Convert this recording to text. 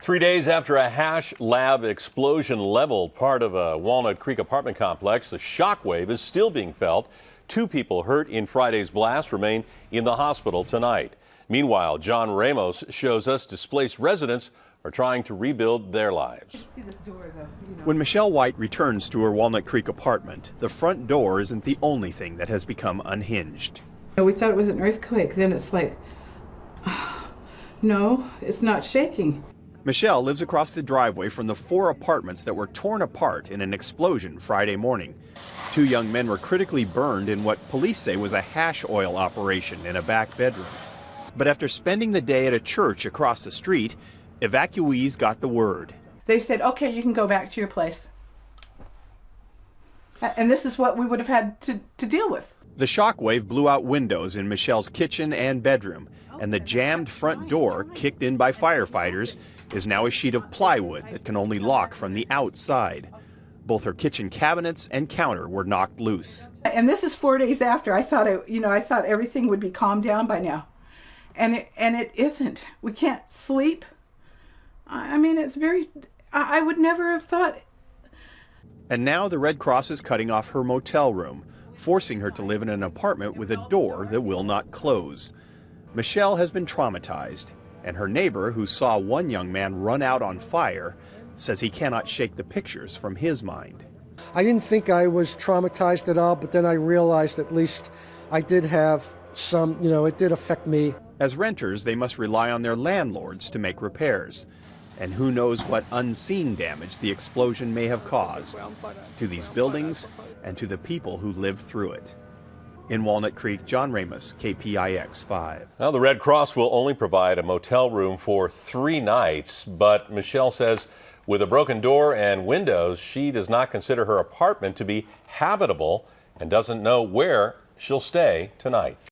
3 days after a hash lab explosion leveled part of a Walnut Creek apartment complex, the shockwave is still being felt. 2 people hurt in Friday's blast remain in the hospital tonight. Meanwhile, John Ramos shows us displaced residents are trying to rebuild their lives. When Michelle White returns to her Walnut Creek apartment, the front door isn't the only thing that has become unhinged. We thought it was an earthquake. Then it's like, no, it's not shaking. Michelle lives across the driveway from the 4 apartments that were torn apart in an explosion Friday morning. 2 young men were critically burned in what police say was a hash oil operation in a back bedroom. But after spending the day at a church across the street, evacuees got the word. They said, okay, you can go back to your place. And this is what we would have had to deal with. The shockwave blew out windows in Michelle's kitchen and bedroom, and the jammed front door, kicked in by firefighters, is now a sheet of plywood that can only lock from the outside. Both her kitchen cabinets and counter were knocked loose. And this is 4 days after. I thought everything would be calmed down by now. And it isn't. We can't sleep. I mean, it's very, I would never have thought. And now the Red Cross is cutting off her motel room, forcing her to live in an apartment with a door that will not close. Michelle has been traumatized, and her neighbor, who saw one young man run out on fire, says he cannot shake the pictures from his mind. I didn't think I was traumatized at all, but then I realized at least I did have some, it did affect me. As renters, they must rely on their landlords to make repairs. And who knows what unseen damage the explosion may have caused to these buildings and to the people who lived through it. In Walnut Creek, John Ramos, KPIX 5. Now, the Red Cross will only provide a motel room for 3 nights, but Michelle says with a broken door and windows, she does not consider her apartment to be habitable and doesn't know where she'll stay tonight.